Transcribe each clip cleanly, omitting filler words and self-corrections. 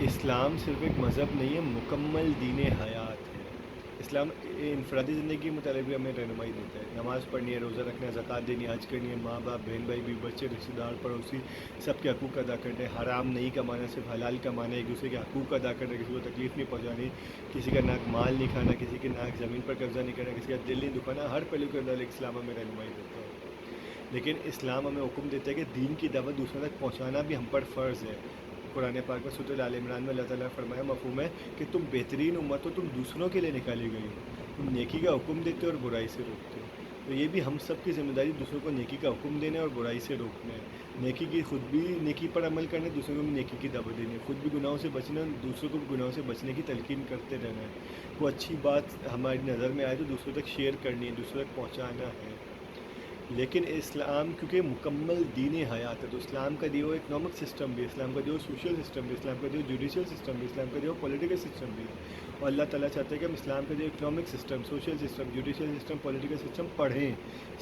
اسلام صرف ایک مذہب نہیں ہے، مکمل دین حیات ہے۔ اسلام انفرادی زندگی کے متعلق بھی ہمیں رہنمائی دیتا ہے۔ نماز پڑھنی ہے، روزہ رکھنا ہے، زکوٰۃ دینی ہے، حج کرنی ہے، ماں باپ، بہن بھائی، بھی بچے، رشتہ دار، پڑوسی، سب کے حقوق ادا کرنے ہیں۔ حرام نہیں کمانا، صرف حلال کمانا ہے، ایک دوسرے کے حقوق ادا کرنا، کسی کو تکلیف نہیں پہنچانی، کسی کا ناک مال نہیں کھانا، کسی کے ناک زمین پر قبضہ نہیں کرنا، کسی کا دل نہیں دکھانا، ہر پہلو کے اندر اسلام ہمیں رہنمائی دیتا ہے۔ لیکن اسلام ہمیں حکم دیتا ہے کہ دین کی دعوت دوسروں تک پہنچانا بھی ہم پر فرض ہے۔ قرآن پاک میں سورۃ آل عمران میں اللہ تعالیٰ نے فرمایا، مفہوم ہے کہ تم بہترین امت ہو، تم دوسروں کے لیے نکالی گئی ہو، تم نیکی کا حکم دیتے ہو اور برائی سے روکتے ہو۔ تو یہ بھی ہم سب کی ذمہ داری دوسروں کو نیکی کا حکم دینا اور برائی سے روکنا ہے۔ نیکی کی خود بھی نیکی پر عمل کرنا ہے، دوسروں کو بھی نیکی کی دعوت دینی ہے، خود بھی گناہوں سے بچنا ہے، دوسروں کو بھی گناہوں سے بچنے کی تلقین کرتے رہنا ہے۔ کوئی اچھی بات ہماری نظر میں آئے تو دوسروں تک شیئر کرنی ہے، دوسروں تک پہنچانا ہے۔ لیکن اسلام کیونکہ مکمل دین حیات ہے، تو اسلام کا دیا ہوا اکنامک سسٹم بھی، اسلام کا دیا ہوا سوشل سسٹم بھی، اسلام کا دیا ہوا جوڈیشل سسٹم بھی، اسلام کا دیا ہوا پولیٹیکل سسٹم بھی۔ اور اللہ تعالیٰ چاہتے ہیں کہ ہم اسلام کا دیا economic system, social system, judicial system, political system پڑھیں،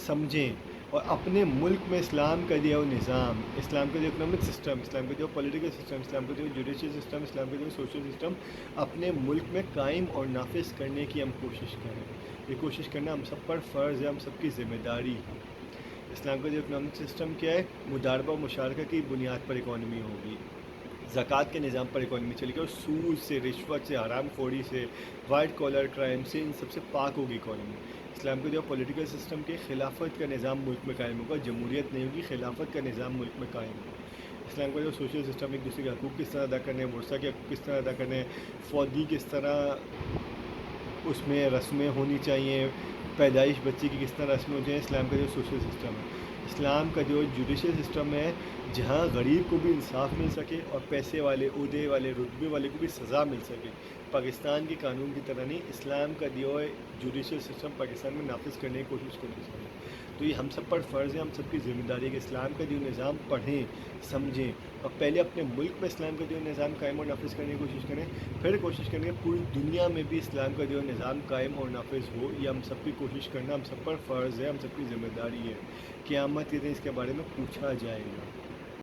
سمجھیں، اور اپنے ملک میں اسلام کا دیا ہوا نظام، اسلام کا دیا اکنامک سسٹم، اسلام کا دیا پولیٹیکل سسٹم، اسلام کا دیا جوڈیشل سسٹم، اسلام کا دیا سوشل سسٹم اپنے ملک میں قائم اور نافذ کرنے کی ہم کوشش کریں۔ یہ کوشش کرنا ہم سب پر فرض ہے، ہم سب کی ذمہ داری ہے۔ اسلام کا جو اکنامک سسٹم کیا ہے، مداربہ و مشارکہ کی بنیاد پر اکانومی ہوگی، زکوٰۃ کے نظام پر اکانومی چلے گی، اور سود سے، رشوت سے، حرام خوری سے، وائٹ کالر کرائم سے، ان سب سے پاک ہوگی اکانومی۔ اسلام کا جو پولیٹیکل سسٹم کے خلافت کا نظام ملک میں قائم ہوگا، جمہوریت نہیں ہوگی، خلافت کا نظام ملک میں قائم ہوگا۔ اسلام کا جو سوشل سسٹم، ایک دوسرے کے حقوق کس طرح ادا کرنے ہیں، ورثہ کے حقوق کس طرح ادا کرنے ہیں، فوتگی کس طرح اس میں رسمیں ہونی چاہیے، پیدائش بچے کی کس طرح رسمیں ہونی چاہیے، اسلام کا جو سوشل سسٹم ہے۔ اسلام کا جو جوڈیشل سسٹم ہے، جہاں غریب کو بھی انصاف مل سکے اور پیسے والے، عہدے والے، رتبے والے کو بھی سزا مل سکے۔ پاکستان کے قانون کی طرح نہیں، اسلام کا دیا ہوا جوڈیشل سسٹم پاکستان میں نافذ کرنے کی کوشش کرنی چاہیے۔ تو یہ ہم سب پر فرض ہے، ہم سب کی ذمہ داری ہے کہ اسلام کا دیا نظام پڑھیں، سمجھیں، اور پہلے اپنے ملک میں اسلام کا دیا نظام قائم اور نافذ کرنے کی کوشش کریں، پھر کوشش کریں کہ پوری دنیا میں بھی اسلام کا جو نظام قائم اور نافذ ہو۔ یہ ہم سب کی کوشش کرنا ہم سب پر فرض ہے، ہم سب کی ذمہ داری ہے۔ قیامت کے دن اس کے بارے میں پوچھا جائے گا۔